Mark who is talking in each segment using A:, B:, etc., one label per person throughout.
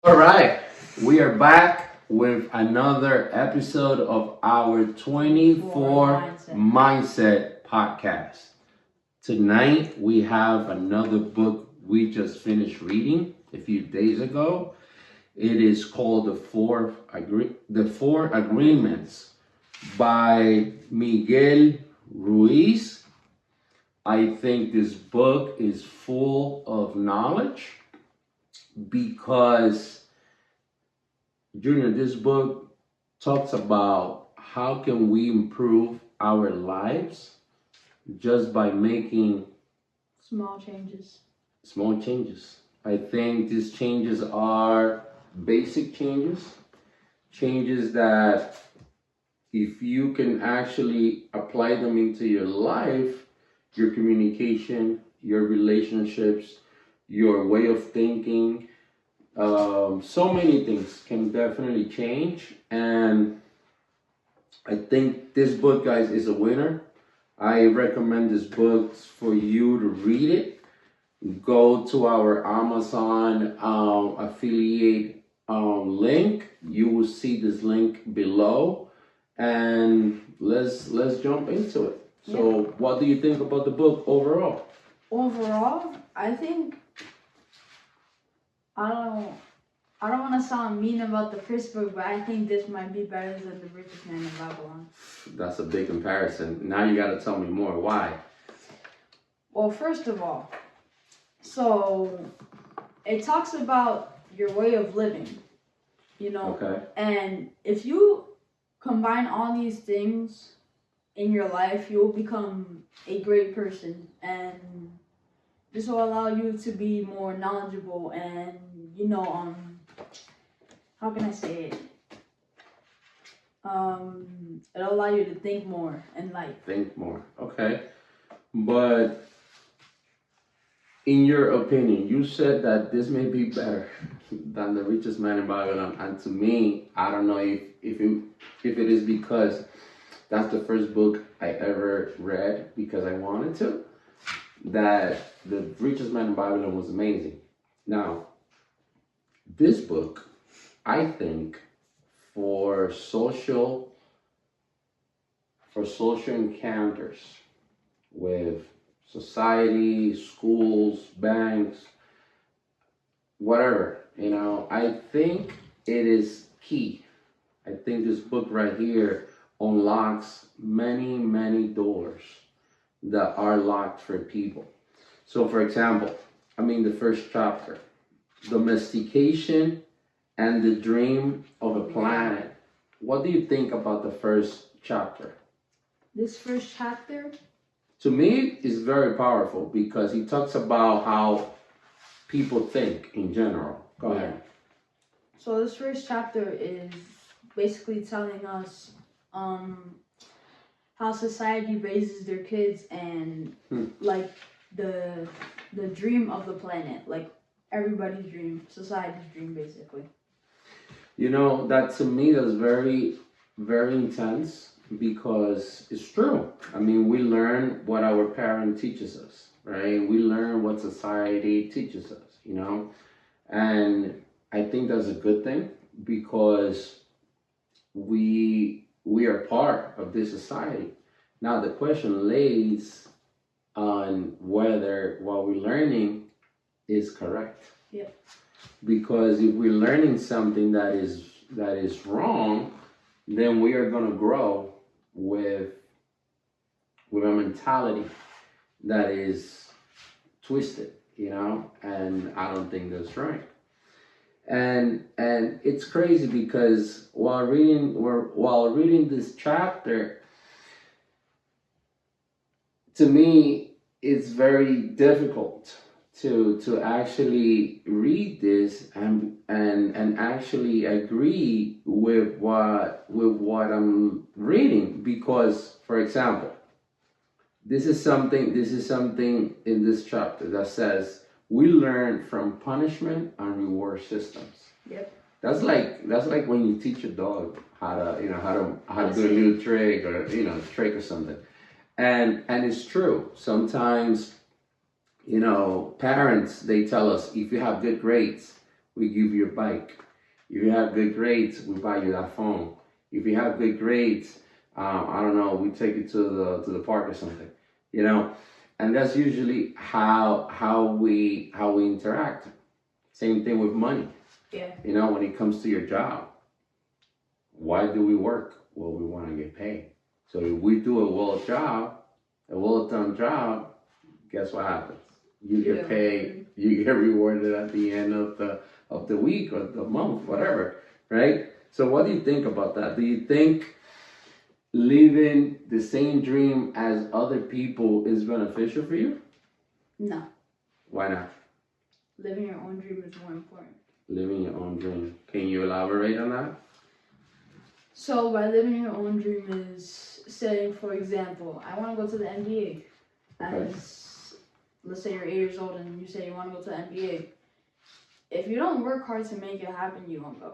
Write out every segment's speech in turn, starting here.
A: All right, we are back with another episode of our 24 Mindset podcast. Tonight, we have another book we just finished reading a few days ago. It is called The Four Agreements by Miguel Ruiz. I think this book is full of knowledge because Junior, this book talks about how can we improve our lives just by making
B: small changes.
A: Small changes. I think these changes are basic changes that if you can actually apply them into your life, your communication, your relationships, your way of thinking, so many things can definitely change. And I think this book, guys, is a winner. I recommend this book for you to read it. Go to our Amazon affiliate link. You will see this link below, and let's jump into it. So, what do you think about the book overall?
B: Overall, I think I don't want to sound mean about the first book, but I think this might be better than The Richest Man in Babylon.
A: That's a big comparison. Now you got to tell me more. Why?
B: Well, first of all, so it talks about your way of living,
A: Okay.
B: And if you combine all these things in your life, you will become a great person, and this will allow you to be more knowledgeable and, how can I say it? It'll allow you to think more in life. Think more,
A: okay. But in your opinion, you said that this may be better than The Richest Man in Babylon, and to me, I don't know if it is because that's the first book I ever read because I wanted to, that The Richest Man in Babylon was amazing. Now, this book, I think, for social encounters with society, schools, banks, whatever, I think it is key. I think this book right here unlocks many doors that are locked for people. So, for example, the first chapter, domestication and the dream of a planet. What do you think about the first chapter?
B: This first chapter?
A: To me, is very powerful because he talks about how people think in general. Go ahead.
B: So this first chapter is basically telling us how society raises their kids and like the dream of the planet, like everybody's dream, society's dream, basically.
A: That to me is very, very intense because it's true. We learn what our parent teaches us, right? We learn what society teaches us, and I think that's a good thing because we are part of this society. Now the question lays on whether what we're learning is correct.
B: Yeah.
A: Because if we're learning something that is wrong, then we are going to grow with a mentality that is twisted, and I don't think that's right. And it's crazy because while reading this chapter, to me, it's very difficult to actually read this and actually agree with what I'm reading because, for example, this is something in this chapter that says we learn from punishment and reward systems.
B: Yep.
A: That's like when you teach a dog how to do a new trick or trick or something, and it's true. Sometimes, parents, they tell us if you have good grades, we give you a bike. If you have good grades, we buy you that phone. If you have good grades, I don't know, we take you to the park or something, you know. And that's usually how we interact. Same thing with money.
B: Yeah.
A: You know, when it comes to your job, why do we work? Well, we want to get paid. So if we do a well-done job, guess what happens? You get paid. You get rewarded at the end of the week or the month, whatever, right? So what do you think about that? Do you think living the same dream as other people is beneficial for you?
B: No.
A: Why not?
B: Living your own dream is more important.
A: Living your own dream. Can you elaborate on that?
B: So by living your own dream is saying, for example, I want to go to the NBA.
A: Okay.
B: Let's say you're 8 years old and you say you want to go to the NBA. If you don't work hard to make it happen, you won't go.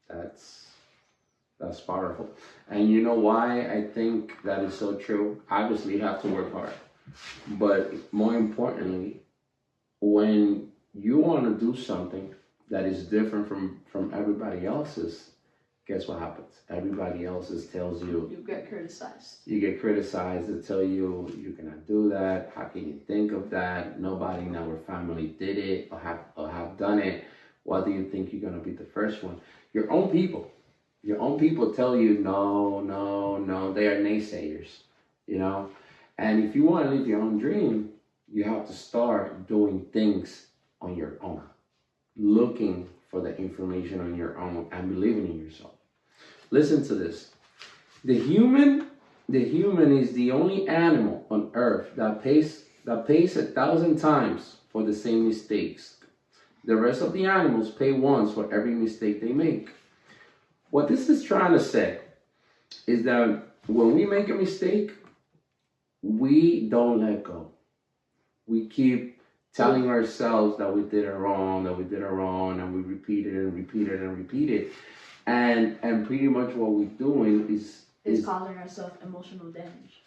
A: That's powerful. And you know why I think that is so true? Obviously, you have to work hard. But more importantly, when you want to do something that is different from everybody else's, guess what happens? Everybody else's tells you.
B: You get criticized.
A: You get criticized. They tell you cannot do that. How can you think of that? Nobody in our family did it or have done it. Why do you think you're gonna be the first one? Your own people. Your own people tell you no, no, no. They are naysayers, you know. And if you want to live your own dream, you have to start doing things on your own, looking for the information on your own and believing in yourself. Listen to this. The human is the only animal on earth that pays 1,000 times for the same mistakes. The rest of the animals pay once for every mistake they make. What this is trying to say is that when we make a mistake, we don't let go. We keep telling ourselves that we did it wrong, and we repeat it and repeat it and repeat it. And pretty much what we're doing is
B: causing ourselves emotional damage.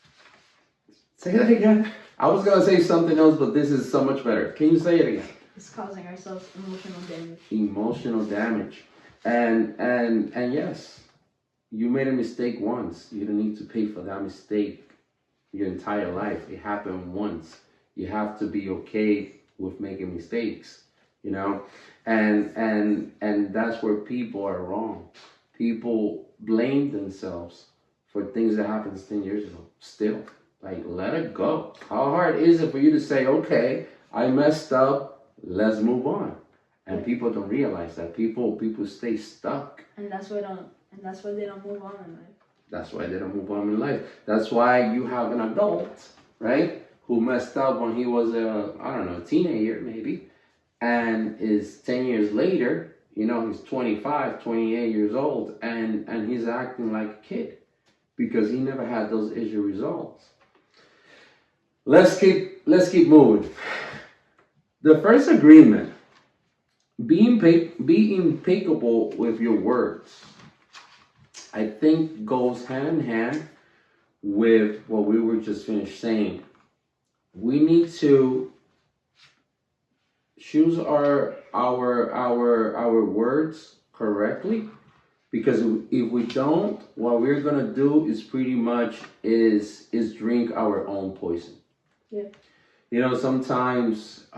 A: Say that again. I was gonna say something else, but this is so much better. Can you say it again?
B: It's causing ourselves emotional damage.
A: Emotional damage. And yes, you made a mistake once. You don't need to pay for that mistake your entire life. It happened once. You have to be okay with making mistakes, you know? And that's where people are wrong. People blame themselves for things that happened 10 years ago. Still, like, let it go. How hard is it for you to say, okay, I messed up, let's move on? And people don't realize that. People stay stuck.
B: And that's why they don't move on in life.
A: That's why they don't move on in life. That's why you have an adult, right, who messed up when he was a teenager maybe, and is 10 years later, you know, he's 25, 28 years old, and he's acting like a kid because he never had those issue resolved. Let's keep moving. The first agreement. Be impeccable with your words. I think goes hand in hand with what we were just finished saying. We need to choose our words correctly, because if we don't, what we're gonna do is pretty much is drink our own poison.
B: Yeah.
A: You know, sometimes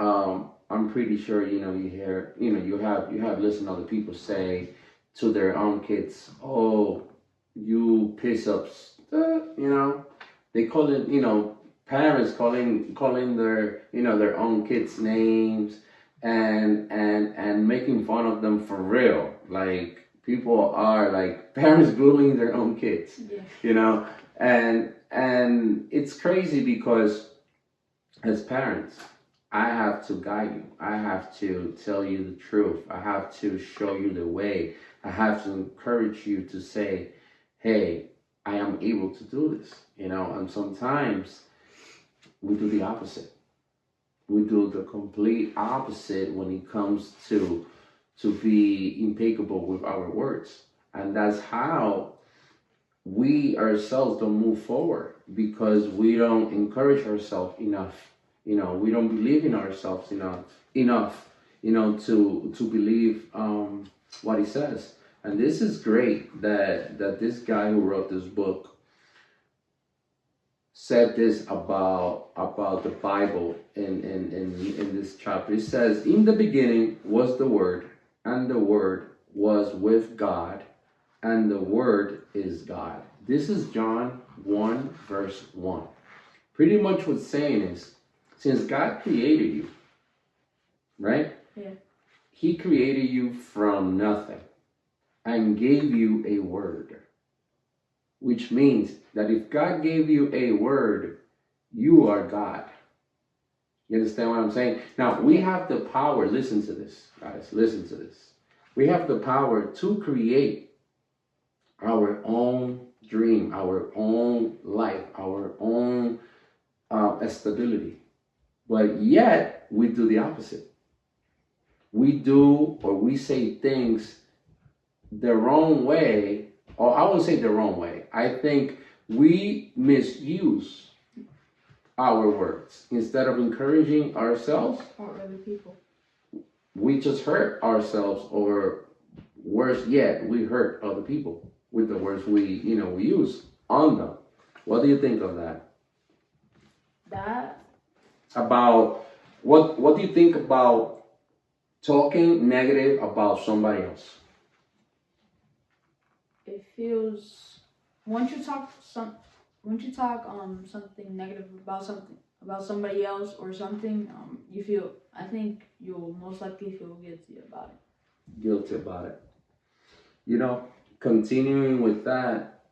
A: I'm pretty sure, you know, you have listened to other people say to their own kids, oh, you piss ups, you know, they call it, you know, parents calling their own kids names and making fun of them for real. Like, people are like parents bullying their own kids,
B: yeah.
A: You know, and it's crazy because as parents, I have to guide you. I have to tell you the truth. I have to show you the way. I have to encourage you to say, hey, I am able to do this, you know, and sometimes we do the opposite. We do the complete opposite when it comes to be impeccable with our words. And that's how we ourselves don't move forward, because we don't encourage ourselves enough. We don't believe in ourselves enough, to believe what he says. And this is great that this guy who wrote this book said this about the Bible in this chapter. It says, "In the beginning was the Word, and the Word was with God, and the Word is God." This is John 1, verse 1. Pretty much what's saying is, since God created you, right?
B: Yeah.
A: He created you from nothing and gave you a word, which means that if God gave you a word, you are God. You understand what I'm saying? Now, we have the power, listen to this, guys, listen to this. We have the power to create our own dream, our own life, our own stability. But yet, we do the opposite. We do, or we say things the wrong way, or I won't say the wrong way. I think we misuse our words. Instead of encouraging ourselves
B: or other people,
A: we just hurt ourselves, or worse yet, we hurt other people with the words we use on them. What do you think of that?
B: that
A: About what do you think about talking negative about somebody else?
B: it feels, once you talk something negative about somebody else or something, I think you'll most likely feel guilty about it.
A: Guilty about it. Continuing with that,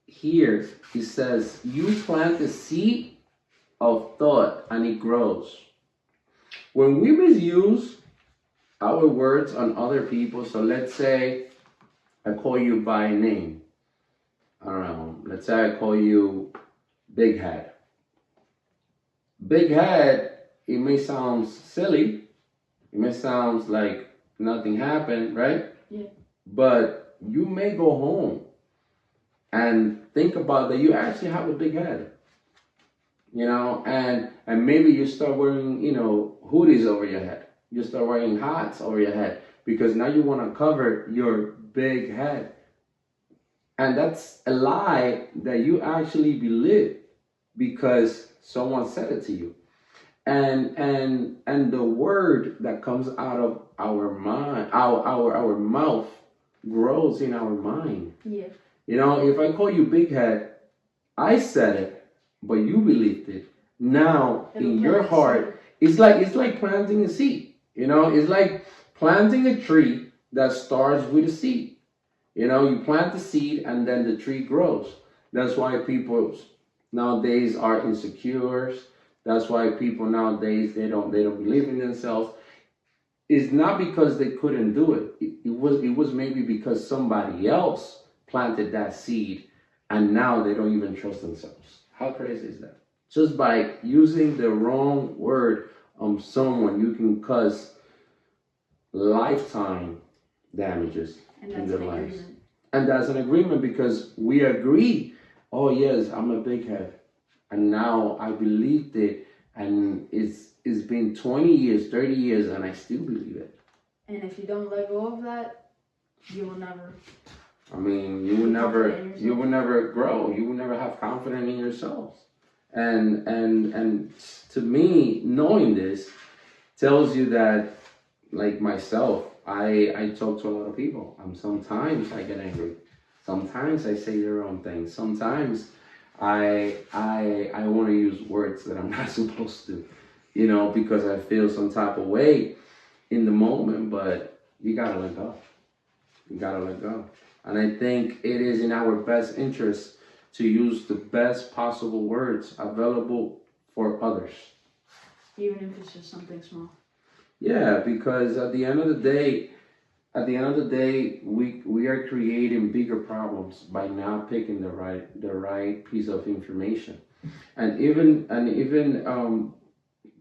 A: here he says, "You plant the seed of thought and it grows." When we misuse our words on other people, so let's say I call you by name. I don't know. Let's say I call you Big Head. Big Head, it may sound silly. It may sound like nothing happened, right?
B: Yeah.
A: But you may go home and think about that you actually have a big head. And maybe you start wearing, hoodies over your head. You start wearing hats over your head because now you want to cover your big head. And that's a lie that you actually believe because someone said it to you. And the word that comes out of our mind, our mouth, grows in our mind.
B: Yeah.
A: If I call you big head, I said it, but you believed it. Now in your heart, it's like planting a seed. It's like planting a tree that starts with a seed. You plant the seed and then the tree grows. That's why people nowadays are insecure. That's why people nowadays they don't believe in themselves. It's not because they couldn't do it. It was maybe because somebody else planted that seed and now they don't even trust themselves. How crazy is that? Just by using the wrong word on someone, you can cause lifetime damages in their lives. And that's an agreement because we agree, oh yes, I'm a big head. And now I believed it, and it's been 20 years, 30 years, and I still believe it.
B: And if you don't let go of that, you will never.
A: You will never grow. You will never have confidence in yourselves. And to me, knowing this tells you that, like myself, I talk to a lot of people. Sometimes I get angry. Sometimes I say the wrong thing. Sometimes I want to use words that I'm not supposed to, because I feel some type of way in the moment. But you gotta let go. You gotta let go. And I think it is in our best interest to use the best possible words available for others.
B: Even if it's just something small.
A: Yeah, because at the end of the day, we are creating bigger problems by not picking the right piece of information, and even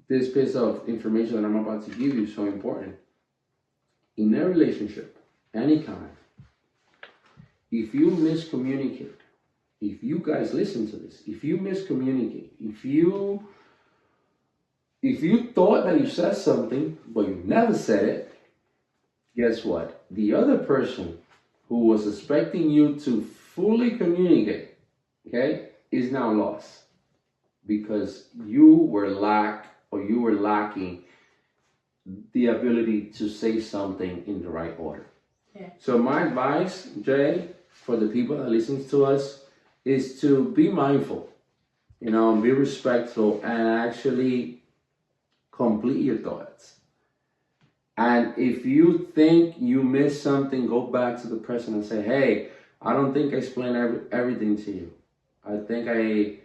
A: this piece of information that I'm about to give you is so important in a relationship, any kind. If you miscommunicate, if you guys listen to this, if you miscommunicate, if if you thought that you said something, but you never said it, guess what? The other person who was expecting you to fully communicate, okay, is now lost because you were lacking the ability to say something in the right order.
B: Yeah.
A: So my advice, Jay, for the people that listen to us, is to be mindful, be respectful, and actually complete your thoughts. And if you think you missed something, go back to the person and say, hey, I don't think I explained everything to you. I think I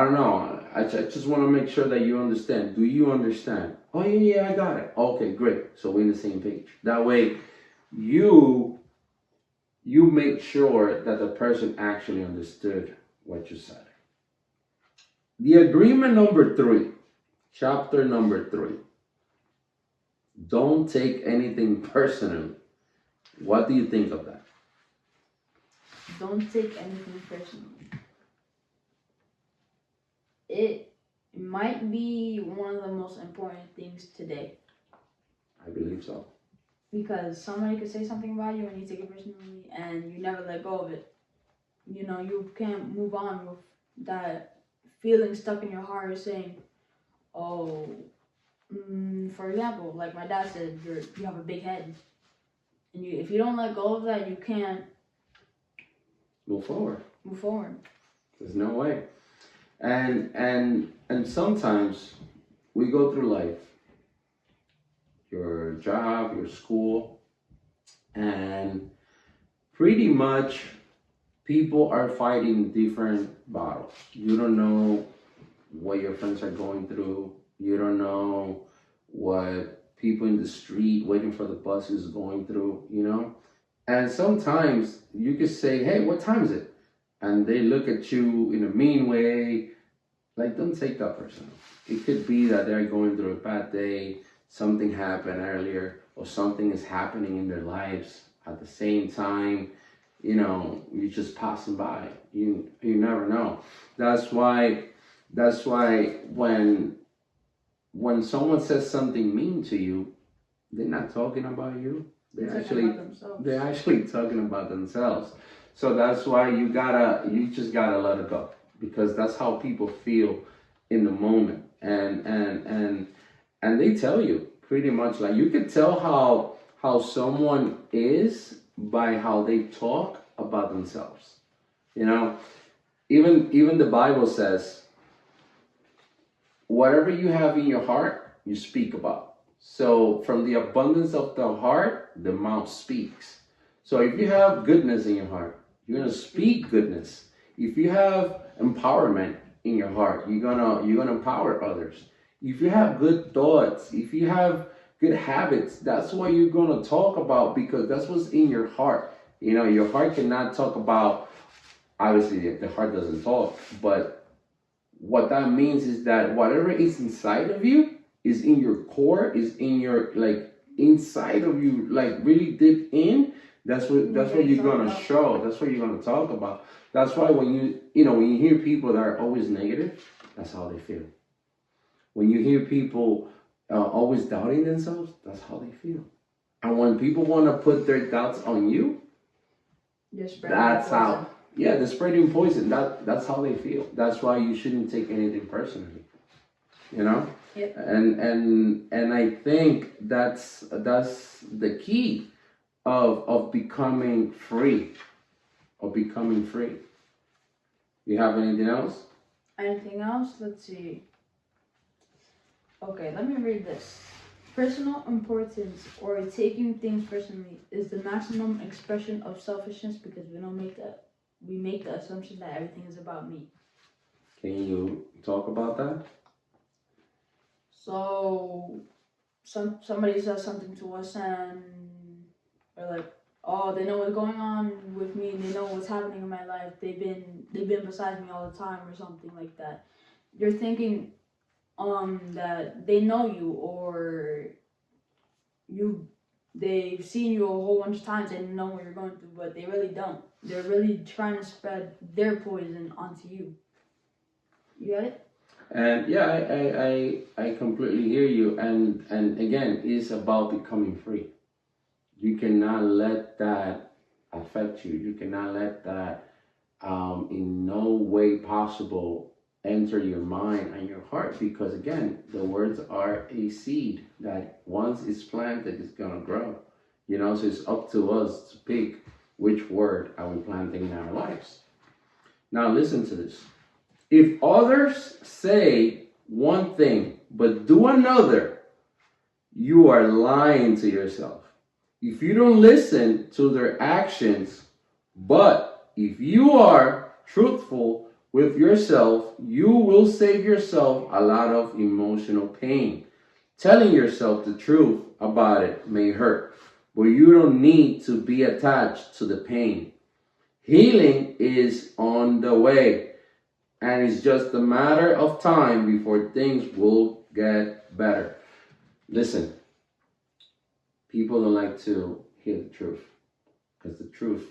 A: don't know. I just want to make sure that you understand. Do you understand? Oh, yeah, I got it. Okay, great. So we're on the same page. That way, you make sure that the person actually understood what you said. The agreement number 3, chapter number 3. Don't take anything personally. What do you think of that?
B: Don't take anything personally. It might be one of the most important things today.
A: I believe so.
B: Because somebody could say something about you and you take it personally and you never let go of it. You can't move on with that feeling stuck in your heart saying, oh, for example, like my dad said, you have a big head. And if you don't let go of that, you can't
A: move forward. There's no way. And sometimes we go through life, your job, your school, and pretty much people are fighting different battles. You don't know what your friends are going through. You don't know what people in the street waiting for the bus is going through. And sometimes you could say, hey, what time is it? And they look at you in a mean way. Like, don't take that personal. It could be that they're going through a bad day, something happened earlier, or something is happening in their lives at the same time. You're just passing by. You never know. That's why when someone says something mean to you, they're not talking about you. They're actually talking about themselves. So that's why you just gotta let it go, because that's how people feel in the moment. And they tell you pretty much, like, you could tell how someone is by how they talk about themselves. Even the Bible says, whatever you have in your heart, you speak about. So from the abundance of the heart, the mouth speaks. So if you have goodness in your heart, you're gonna speak goodness. If you have empowerment in your heart, you're gonna empower others. If you have good thoughts, if you have good habits, that's what you're gonna talk about, because that's what's in your heart. Your heart cannot talk about, obviously the heart doesn't talk, but what that means is that whatever is inside of you is in your core, is in your, like, inside of you, like, really deep in. That's what you're gonna show. That's what you're gonna talk about. That's why when you hear people that are always negative, that's how they feel. When you hear people always doubting themselves, that's how they feel. And when people want to put their doubts on you, that's how. Yeah, they're spreading poison. That's how they feel. That's why you shouldn't take anything personally.
B: Yep.
A: And I think that's the key of becoming free. You have anything else?
B: Anything else? Let's see. Okay, let me read this. Personal importance, or taking things personally, is the maximum expression of selfishness because we make the assumption that everything is about me.
A: Can you talk about that?
B: So somebody says something to us and we're like, oh, they know what's going on with me, and they know what's happening in my life. They've been beside me all the time, or something like that. You're thinking that they know you, or they've seen you a whole bunch of times and know what you're going through, but they really don't. They're really trying to spread their poison onto you. You get it?
A: And yeah, I completely hear you. And again, it's about becoming free. You cannot let that affect you. You cannot let that in no way possible enter your mind and your heart, because again, the words are a seed that once it's planted, it's gonna grow. So it's up to us to pick which word are we planting in our lives. Now listen to this. If others say one thing but do another, you are lying to yourself. If you don't listen to their actions, but if you are truthful with yourself, you will save yourself a lot of emotional pain. Telling yourself the truth about it may hurt, but you don't need to be attached to the pain. Healing is on the way, and it's just a matter of time before things will get better. Listen, people don't like to hear the truth because the truth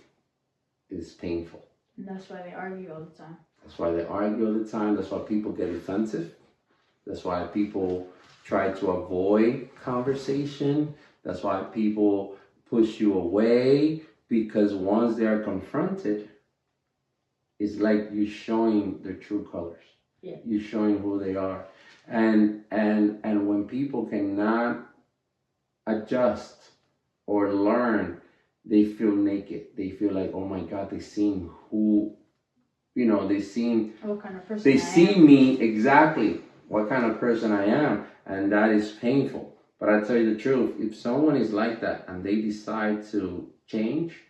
A: is painful.
B: And that's why they argue all the time.
A: That's why they argue all the time. That's why people get defensive. That's why people try to avoid conversation. That's why people push you away, because once they are confronted, it's like you're showing their true colors.
B: Yeah.
A: You're showing who they are. And when people cannot adjust or learn, they feel naked. They feel like, oh my God, they seen they seen
B: what kind of person
A: they
B: I
A: see
B: am.
A: me exactly what kind of person I am, and that is painful. But I tell you the truth, if someone is like that and they decide to change,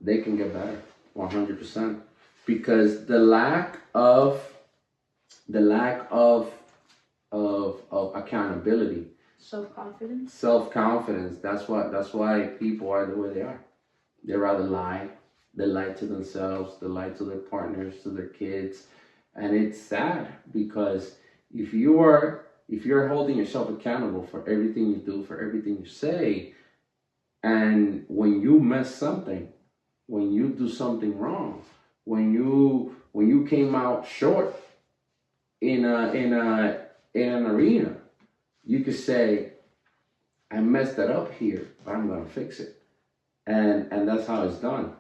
A: they can get better 100%, because the lack of accountability, self-confidence, that's why people are the way they are. They rather lie. They lie to themselves, they lie to their partners, to their kids. And it's sad, because if you're holding yourself accountable for everything you do, for everything you say, and when you mess something, when you do something wrong, when you came out short in an arena, you could say, I messed that up here, but I'm gonna fix it. And that's how it's done.